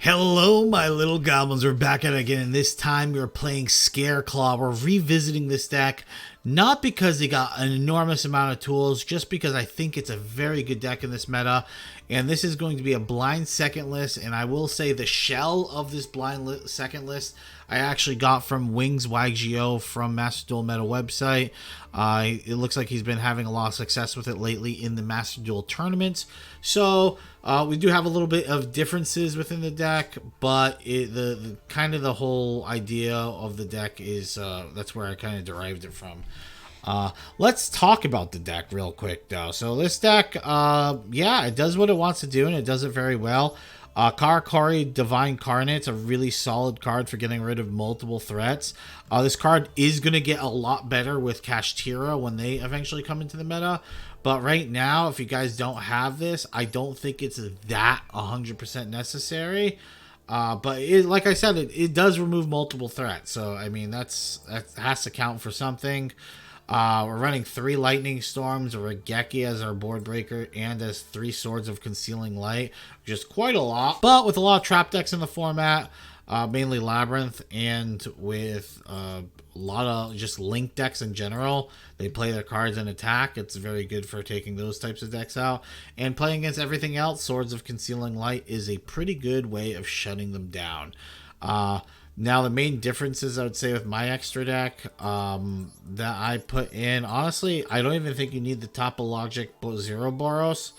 Hello, my little goblins. We're back at it again, and this time we're playing Scareclaw. We're revisiting this deck, not because they got an enormous amount of tools, just because I think it's a very good deck in this meta. And this is going to be a blind second list, and I will say the shell of this blind second list I actually got from Wings yugioh from Master Duel Meta website. It looks like he's been having a lot of success with it lately in the Master Duel tournaments. So we do have a little bit of differences within the deck, but the kind of the whole idea of the deck is that's where I kind of derived it from. Let's talk about the deck real quick though. So this deck, yeah, it does what it wants to do, and it does it very well. Karakari Divine Carnate's a really solid card for getting rid of multiple threats. This card is going to get a lot better with Kashtira when they eventually come into the meta. But right now, if you guys don't have this, I don't think it's that 100% necessary. But like I said, it does remove multiple threats. So, I mean, that has to count for something. We're running 3 Lightning Storms, a Regeki as our board breaker, and as 3 Swords of Concealing Light, which is quite a lot. But with a lot of trap decks in the format, mainly Labyrinth, and with a lot of just link decks in general, they play their cards in attack. It's very good for taking those types of decks out. And playing against everything else, Swords of Concealing Light is a pretty good way of shutting them down. Now, the main differences I would say with my extra deck that I put in, honestly, I don't even think you need the Topologic Zero Boros.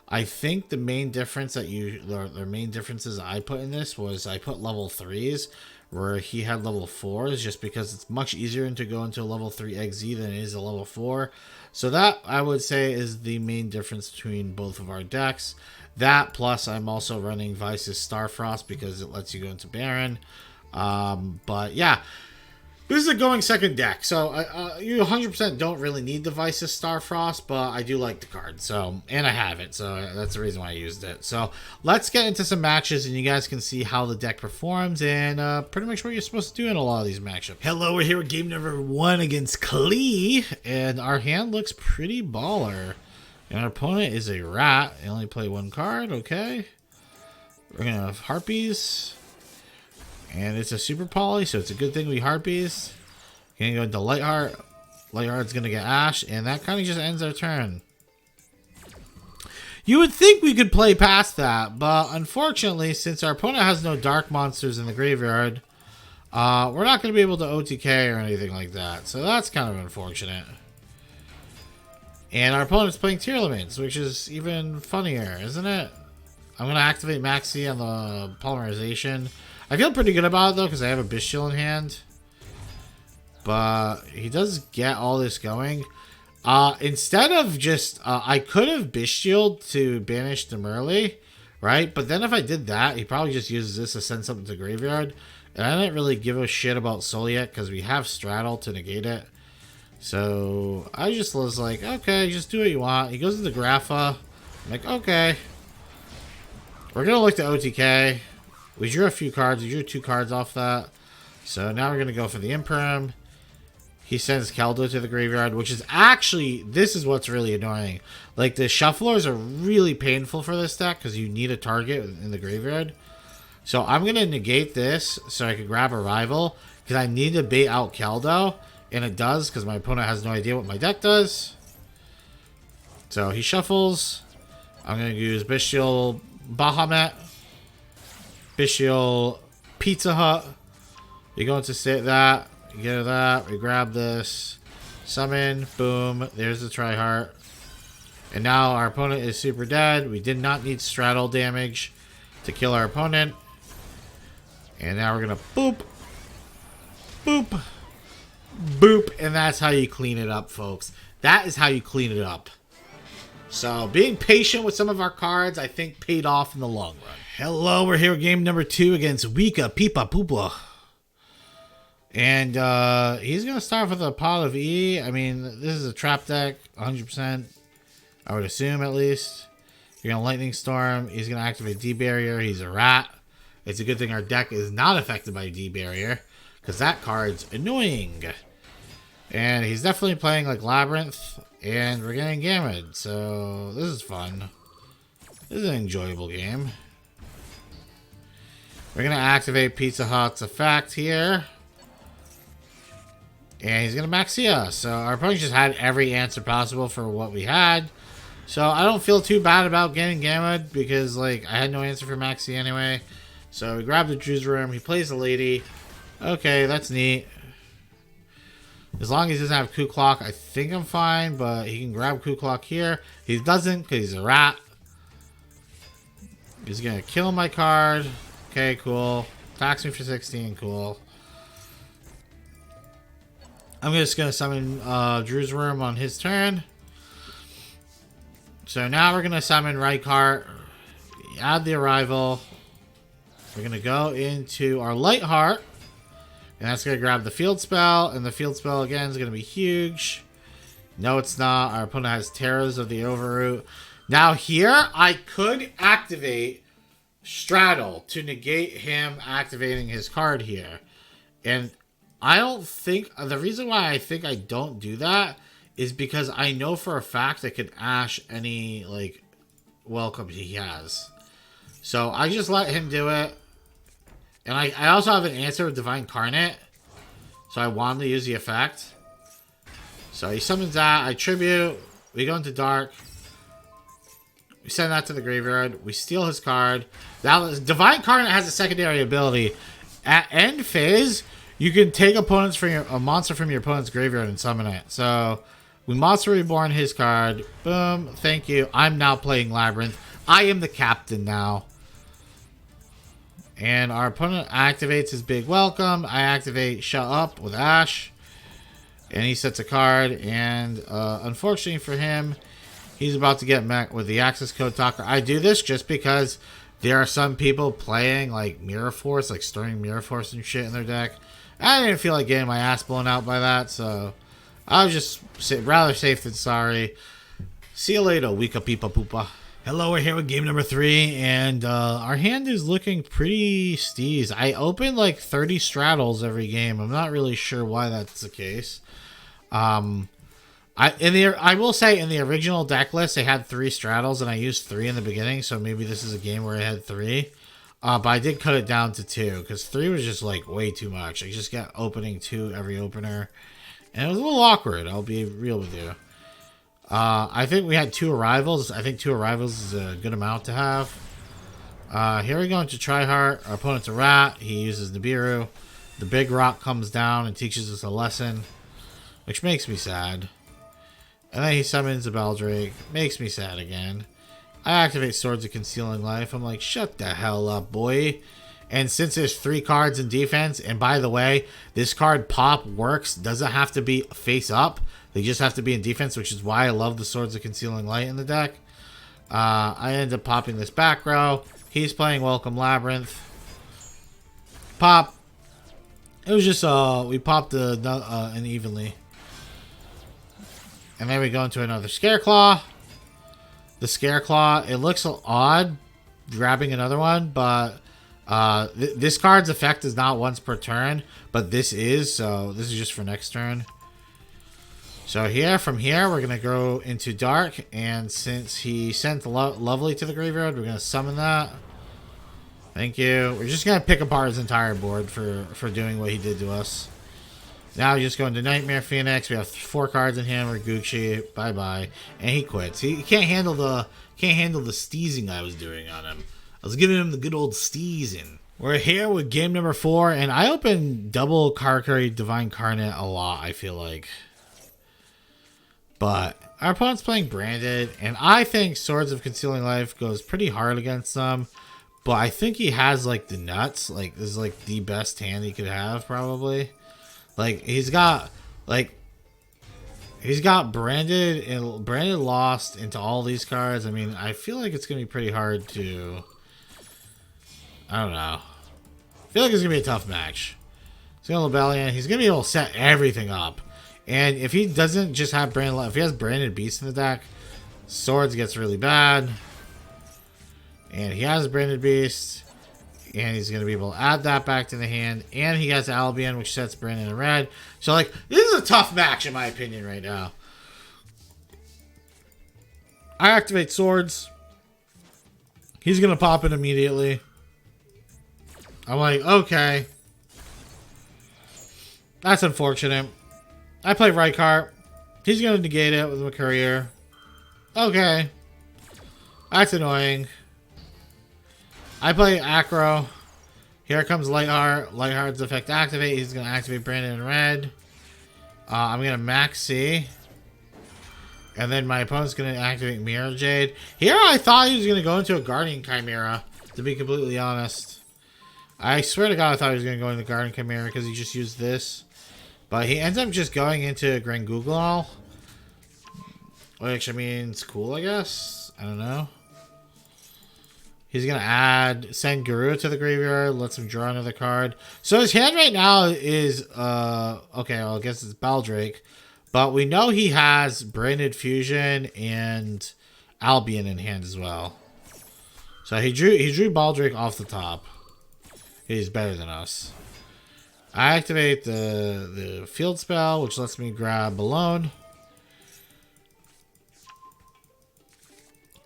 I think the main difference the main differences I put in this was I put level 3s where he had level 4s, just because it's much easier to go into a level 3 XZ than it is a level 4. So that, I would say, is the main difference between both of our decks. That, plus I'm also running Vice's Starfrost because it lets you go into Baron. But yeah, this is a going second deck, so you 100% don't really need the Vice's Starfrost, but I do like the card, so, and I have it, so that's the reason why I used it. So let's get into some matches, and you guys can see how the deck performs, and pretty much what you're supposed to do in a lot of these matchups. Hello, we're here with game number 1 against Klee, and our hand looks pretty baller. And our opponent is a rat. They only play 1 card, okay. We're gonna have Harpies. And it's a super poly, so it's a good thing we Harpies. Gonna go into Lightheart. Lightheart's gonna get Ash, and that kind of just ends our turn. You would think we could play past that, but unfortunately, since our opponent has no dark monsters in the graveyard, we're not gonna be able to OTK or anything like that. So that's kind of unfortunate. And our opponent's playing Tearlaments, which is even funnier, isn't it? I'm gonna activate Maxi on the Polymerization. I feel pretty good about it though, because I have a Bestial in hand. But he does get all this going. Instead of just, I could have Bestialed to banish them early, right? But then if I did that, he probably just uses this to send something to the graveyard. And I didn't really give a shit about Soul yet, because we have Straddle to negate it. So I just was like, okay, just do what you want. He goes into Grapha. I'm like, okay. We're going to look to OTK. We drew a few cards. We drew 2 cards off that. So now we're going to go for the Imperm. He sends Keldo to the graveyard, which is actually, this is what's really annoying. Like, the Shufflers are really painful for this deck because you need a target in the graveyard. So I'm going to negate this so I can grab a rival because I need to bait out Keldo. And it does because my opponent has no idea what my deck does. So he shuffles. I'm going to use Bestial Bahamut. Bestial Pizza Hut. You're going to sit that. You get that. We grab this. Summon. Boom. There's the Tri-Heart. And now our opponent is super dead. We did not need straddle damage to kill our opponent. And now we're going to boop. Boop. Boop. And that's how you clean it up, folks. That is how you clean it up. So being patient with some of our cards, I think, paid off in the long run. Hello, we're here with game number 2 against Wika Pipa Poopa. And he's going to start with a pot of E. I mean, this is a trap deck, 100%. I would assume, at least. You're going to Lightning Storm. He's going to activate D-Barrier. He's a rat. It's a good thing our deck is not affected by D-Barrier, because that card's annoying. And he's definitely playing like Labyrinth, and we're getting Gamma. So this is fun. This is an enjoyable game. We're going to activate Pizza Hut's effect here. And he's going to max us. So our opponent just had every answer possible for what we had. So I don't feel too bad about getting Gamma because, like, I had no answer for Maxi anyway. So we grab the Drew's room. He plays the lady. Okay, that's neat. As long as he doesn't have Coup Clock, I think I'm fine. But he can grab Coup Clock here. He doesn't because he's a rat. He's going to kill my card. Okay, cool. Tax me for 16. Cool. I'm just going to summon Drew's room on his turn. So now we're going to summon Rykart, add the arrival. We're going to go into our Lightheart. And that's going to grab the field spell. And the field spell again is going to be huge. No, it's not. Our opponent has Terrors of the Overroot. Now here, I could activate Straddle to negate him activating his card here. And I don't think... The reason why I think I don't do that is because I know for a fact I can Ash any, like, welcome he has. So I just let him do it. And I also have an answer with Divine Incarnate. So I wanted to use the effect. So he summons that. I tribute. We go into Dark. We send that to the graveyard. We steal his card. Now, Divine Incarnate has a secondary ability. At end phase, you can take opponents from a monster from your opponent's graveyard and summon it. So we Monster Reborn his card. Boom. Thank you. I'm now playing Labyrinth. I am the captain now. And our opponent activates his big welcome. I activate Shut Up with Ash. And he sets a card. And unfortunately for him, he's about to get met with the Access Code Talker. I do this just because there are some people playing like Mirror Force, like Stirring Mirror Force and shit in their deck. I didn't feel like getting my ass blown out by that, so I was just rather safe than sorry. See you later, Wika Peepa Poopa. Hello, we're here with game number 3, and our hand is looking pretty steez. I open like 30 straddles every game. I'm not really sure why that's the case. I will say in the original deck list, they had 3 straddles, and I used 3 in the beginning, so maybe this is a game where I had 3. But I did cut it down to 2, because 3 was just like way too much. I just got opening 2 every opener, and it was a little awkward, I'll be real with you. I think we had 2 arrivals. I think 2 arrivals is a good amount to have. Here we go into Tryhard. Our opponent's a rat. He uses Nibiru. The big rock comes down and teaches us a lesson, which makes me sad. And then he summons a Baldrake. Makes me sad again. I activate Swords of Concealing Life. I'm like, shut the hell up, boy. And since there's 3 cards in defense, and by the way, this card pop works, doesn't have to be face up. They just have to be in defense, which is why I love the Swords of Concealing Light in the deck. I end up popping this back row. He's playing Welcome Labyrinth. Pop. It was just, we popped unevenly. And then we go into another Scareclaw. The Scareclaw, it looks odd grabbing another one, but this card's effect is not once per turn, but this is, so this is just for next turn. So here, from here, we're going to go into Dark, and since he sent Lovely to the graveyard, we're going to summon that. Thank you. We're just going to pick apart his entire board for doing what he did to us. Now we just go into Nightmare Phoenix. We have 4 cards in hand. We're Gucci. Bye-bye. And he quits. He can't handle the steezing I was doing on him. I was giving him the good old steezing. We're here with game number 4, and I open double Karakuri Divine Incarnate a lot, I feel like. But our opponent's playing Branded, and I think Swords of Concealing Life goes pretty hard against them. But I think he has, like, the nuts. Like, this is, like, the best hand he could have, probably. Like, he's got Branded and Branded lost into all these cards. I mean, I feel like it's going to be pretty hard to... I don't know. I feel like it's going to be a tough match. He's going to Lebellion. He's going to be able to set everything up. And if he doesn't just have Branded... If he has Branded Beast in the deck, Swords gets really bad. And he has Branded Beast. And he's going to be able to add that back to the hand. And he has Albion, which sets Brandon in red. So, like, this is a tough match, in my opinion, right now. I activate Swords. He's going to pop it immediately. I'm like, okay. That's unfortunate. I play Rykart. He's going to negate it with my courier. Okay. That's annoying. I play Acro. Here comes Lightheart. Lightheart's effect activate. He's going to activate Brandon in red. I'm going to max C. And then my opponent's going to activate Mirror Jade. Here I thought he was going to go into a Guardian Chimera, to be completely honest. I swear to God I thought he was going to go into Guardian Chimera because he just used this. But he ends up just going into Grand Google. Which, I mean, it's cool, I guess. I don't know. He's going to send Guru to the graveyard, lets him draw another card. So his hand right now is, okay, well, I guess it's Baldrake. But we know he has Branded Fusion and Albion in hand as well. So he drew Baldrake off the top. He's better than us. I activate the field spell, which lets me grab Balloon.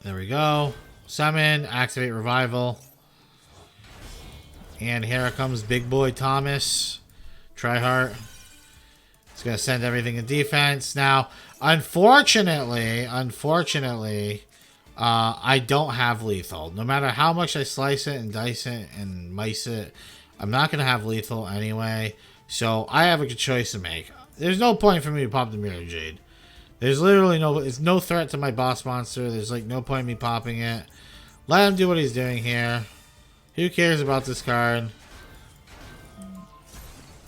There we go. Summon, activate Revival. And here comes Big Boy Thomas. Tryhard. It's going to send everything in defense. Now, unfortunately, I don't have lethal. No matter how much I slice it and dice it and mice it, I'm not going to have lethal anyway. So I have a choice to make. There's no point for me to pop the Mirror Jade. There's literally it's no threat to my boss monster. There's like no point in me popping it. Let him do what he's doing here. Who cares about this card?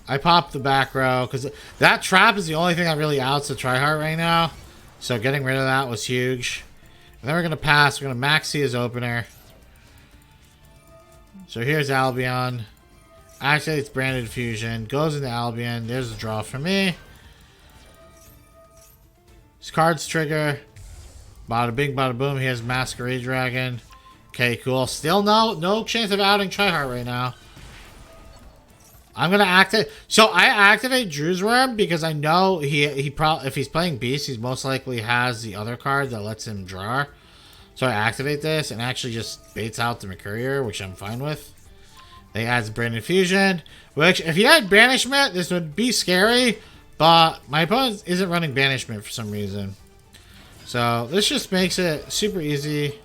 I popped the back row because that trap is the only thing that really outs the Tryhard right now. So getting rid of that was huge. And then we're going to pass. We're going to maxi his opener. So here's Albion. Actually, it's Branded Fusion. Goes into Albion. There's a draw for me. His cards trigger. Bada bing, bada boom. He has Masquerade Dragon. Okay, cool. Still no chance of outing Tryhard right now. I'm gonna activate. So I activate Drew's Worm because I know he probably, if he's playing Beast, he most likely has the other card that lets him draw. So I activate this and actually just baits out the Mercurier, which I'm fine with. They adds Branded Fusion, which if he had Banishment, this would be scary. But my opponent isn't running Banishment for some reason. So this just makes it super easy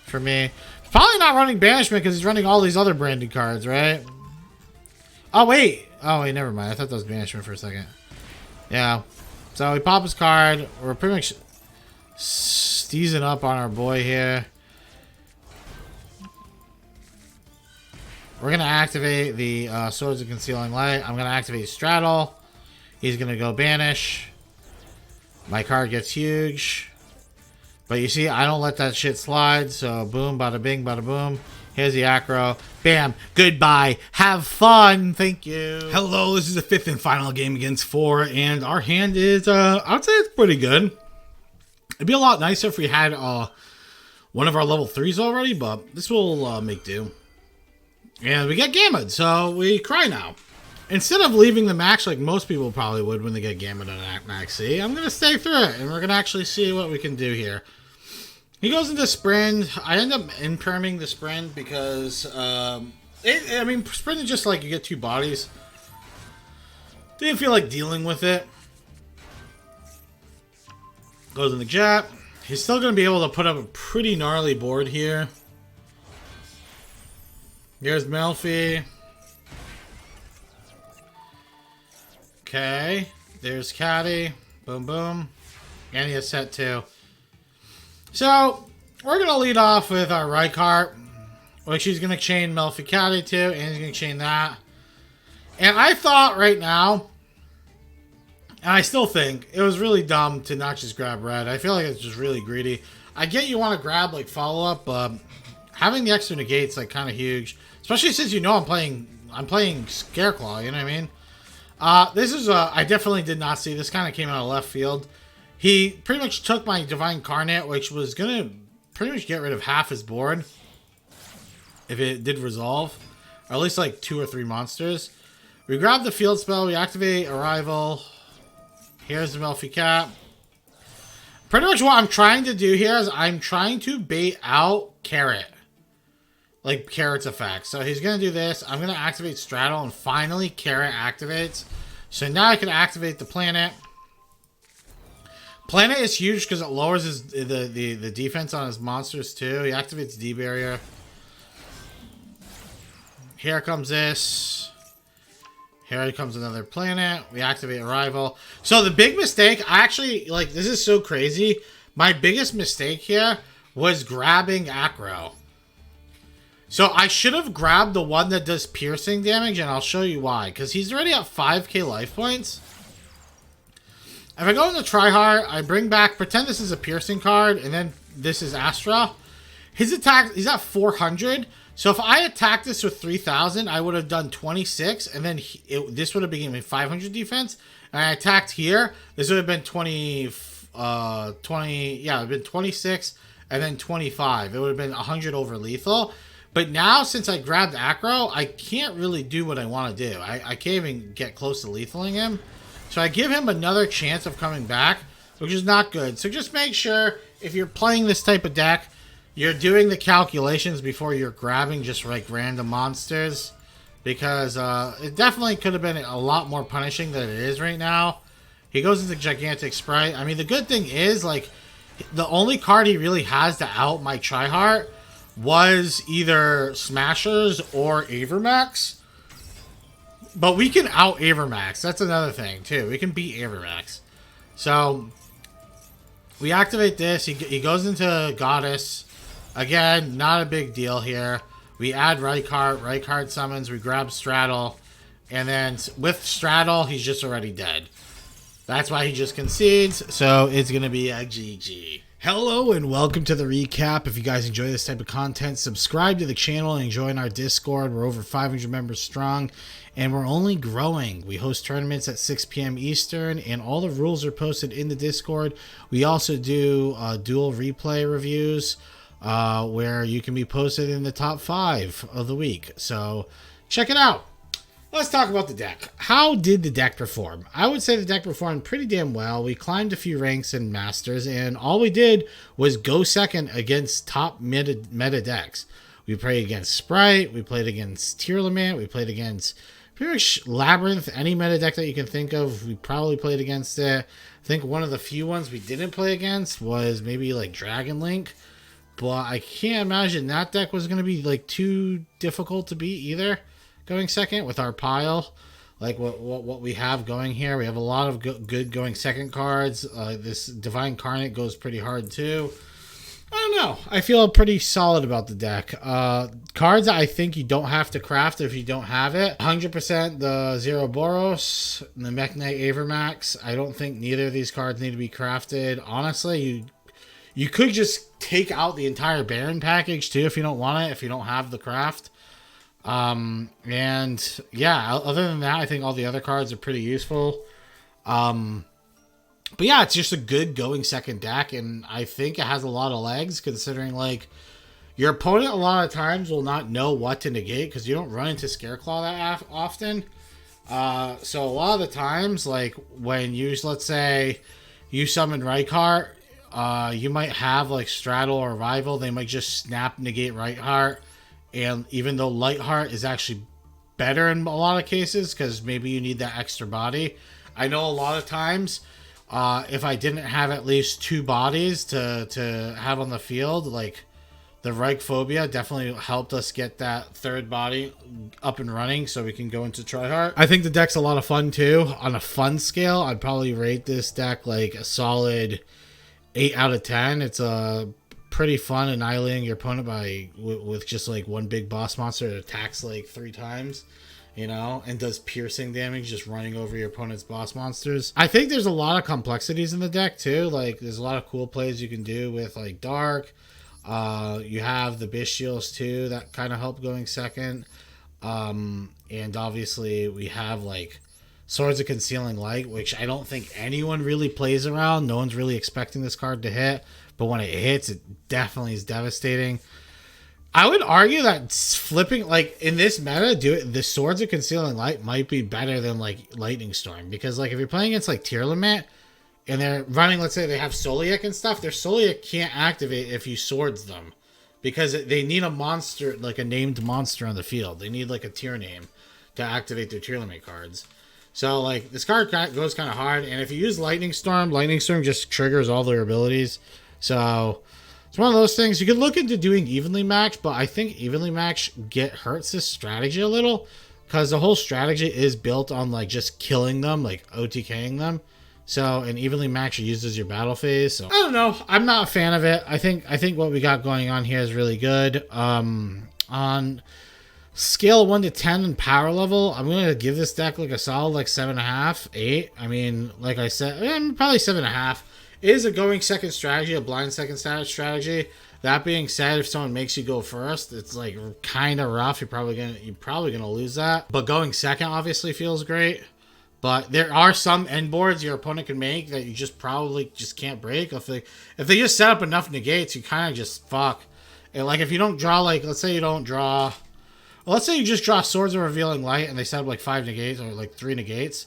for me. Probably not running Banishment because he's running all these other branded cards, right? Oh, wait. Oh, wait, never mind. I thought that was Banishment for a second. Yeah. So we pop his card. We're pretty much steezing up on our boy here. We're going to activate the Swords of Concealing Light. I'm going to activate Straddle. He's going to go Banish. My card gets huge. But you see, I don't let that shit slide. So boom, bada bing, bada boom. Here's the Acro. Bam. Goodbye. Have fun. Thank you. Hello, this is the 5th and final game against 4, and our hand is, I would say it's pretty good. It'd be a lot nicer if we had one of our level 3s already, but this will make do. And we get Gammed, so we cry now. Instead of leaving the match like most people probably would when they get Gammed on Max C, I'm going to stay through it, and we're going to actually see what we can do here. He goes into Sprint. I end up imperming the Sprint because, I mean, Sprint is just like you get 2 bodies. Didn't feel like dealing with it. Goes in the Jet. He's still going to be able to put up a pretty gnarly board here. Here's Melfi. Okay. There's Caddy. Boom, boom. And he has set 2. So, we're going to lead off with our Rykart, which he's going to chain Melfi Caddy to, and he's going to chain that. And I thought right now, and I still think, it was really dumb to not just grab red. I feel like it's just really greedy. I get you want to grab, like, follow-up, but having the extra negate's, like, kind of huge. Especially since you know I'm playing Scareclaw, you know what I mean? This is, I definitely did not see. This kind of came out of left field. He pretty much took my Divine Carnet, which was going to pretty much get rid of half his board if it did resolve. Or at least like 2 or 3 monsters. We grab the field spell. We activate Arrival. Here's the Melfi Cat. Pretty much what I'm trying to do here is I'm trying to bait out Carrot. like Carrot's effect. So he's going to do this. I'm going to activate Straddle, and finally Carrot activates. So now I can activate the planet. Planet is huge because it lowers the defense on his monsters too. He activates D-Barrier. Here comes this. Here comes another planet. We activate Arrival. So the big mistake, I actually, like, this is so crazy. My biggest mistake here was grabbing Acro. So I should have grabbed the one that does piercing damage, and I'll show you why. Because he's already at 5k life points. If I go into Tryhard, I bring back, pretend this is a piercing card, and then this is Astra. His attack, he's at 400. So if I attacked this with 3,000, I would have done 26, and then this would have given me 500 defense. And I attacked here, this would have been 20, yeah, it would have been 26, and then 25. It would have been 100 over lethal. But now, since I grabbed Acro, I can't really do what I want to do. I can't even get close to lethaling him. So I give him another chance of coming back, which is not good. So just make sure, if you're playing this type of deck, you're doing the calculations before you're grabbing just like random monsters. Because it definitely could have been a lot more punishing than it is right now. He goes into Gigantic Spright. I mean, the good thing is, like, the only card he really has to out my Tryhard was either Smashers or Avermax. But we can out Avermax. That's another thing, too. We can beat Avermax. So, we activate this. He goes into Goddess. Again, not a big deal here. We add Rykart summons. We grab Straddle. And then with Straddle, he's just already dead. That's why he just concedes. So, it's going to be a GG. Hello and welcome to the recap. If you guys enjoy this type of content, subscribe to the channel and join our Discord. We're over 500 members strong, and we're only growing. We host tournaments at 6 p.m. Eastern, and all the rules are posted in the Discord. We also do Duel replay reviews, where you can be posted in the top 5 of the week. So check it out. Let's talk about the deck. How did the deck perform? I would say the deck performed pretty damn well. We climbed a few ranks in Masters, and all we did was go second against top meta decks. We played against Spright, we played against Tearlaments, we played against pretty much Labyrinth, any meta deck that you can think of, we probably played against it. I think one of the few ones we didn't play against was maybe like Dragon Link, but I can't imagine that deck was going to be like too difficult to beat either. Going second with our pile, like what we have going here. We have a lot of good going second cards. This Divine Incarnate goes pretty hard too. I don't know. I feel pretty solid about the deck. Cards I think you don't have to craft if you don't have it. 100% the Zero Boros, the Mech Knight Avermax. I don't think neither of these cards need to be crafted. Honestly, you could just take out the entire Baron package too if you don't want it, if you don't have the craft. And yeah, other than that, I think all the other cards are pretty useful. But yeah, it's just a good going second deck, and I think it has a lot of legs, considering like your opponent a lot of times will not know what to negate because you don't run into Scareclaw that often. So a lot of the times, like when you, let's say you summon Rykart, you might have like Straddle or Rival, they might just snap negate Rykart. And even though Lightheart is actually better in a lot of cases, because maybe you need that extra body. I know a lot of times, if I didn't have at least 2 bodies to have on the field, like the Reichphobia definitely helped us get that 3rd body up and running so we can go into Tryhard. I think the deck's a lot of fun too. On a fun scale, I'd probably rate this deck like a solid 8 out of 10. It's a pretty fun annihilating your opponent with just like one big boss monster that attacks like 3 times, you know, and does piercing damage just running over your opponent's boss monsters. I think there's a lot of complexities in the deck too. Like there's a lot of cool plays you can do with like Dark. You have the Bestials too that kind of help going second. And obviously we have like Swords of Concealing Light, which I don't think anyone really plays around. No one's really expecting this card to hit. But when it hits, it definitely is devastating. I would argue that flipping, like, in this meta, the Swords of Concealing Light might be better than, like, Lightning Storm. Because, like, if you're playing against, like, Tearlaments, and they're running, let's say they have Soliac and stuff, their Soliac can't activate if you swords them. because they need a monster, like a named monster on the field. They need like a tier name to activate their Tearlament cards. So like this card goes kind of hard, and if you use Lightning Storm just triggers all their abilities. So it's one of those things. You could look into doing evenly match, but I think evenly match hurts this strategy a little, because the whole strategy is built on like just killing them, like OTKing them. So an evenly match uses your battle phase. So I don't know. I'm not a fan of it. I think what we got going on here is really good. On scale 1 to 10 in power level, I'm going to give this deck like a solid like 7.5, 8. I mean, like I said, probably 7.5. It is a going second strategy, a blind second status strategy. That being said, if someone makes you go first, it's like kind of rough. You're probably gonna lose that. But going second obviously feels great. But there are some end boards your opponent can make that you just probably just can't break. If they just set up enough negates, you kind of just fuck. And like if you don't draw, like let's say you don't draw, well, let's say you just draw Swords of Revealing Light and they set up like 5 negates or like 3 negates,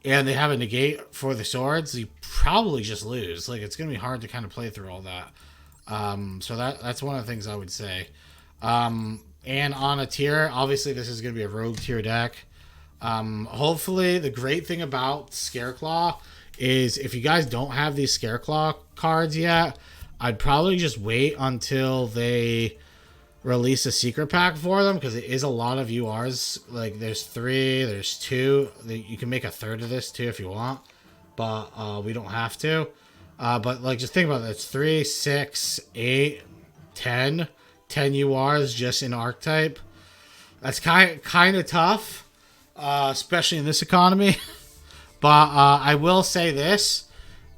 and they have a negate for the swords, you probably just lose. Like it's gonna be hard to kind of play through all that. So that's one of the things I would say. And on a tier, obviously this is gonna be a rogue tier deck. Hopefully the great thing about Scareclaw is if you guys don't have these Scareclaw cards yet, I'd probably just wait until they release a secret pack for them, because it is a lot of URs. Like there's 3, there's 2. You can make a third of this too if you want, but we don't have to. But like just think about it. It's 3, 6, 8, 10 URs just in Archetype. That's kind of tough. Especially in this economy. But I will say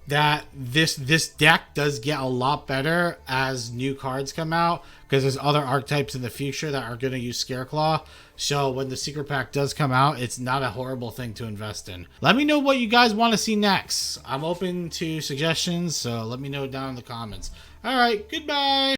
that this deck does get a lot better as new cards come out, because there's other archetypes in the future that are going to use Scareclaw. So when the secret pack does come out, it's not a horrible thing to invest in. Let me know what you guys want to see next. I'm open to suggestions, so let me know down in the comments. All right, goodbye.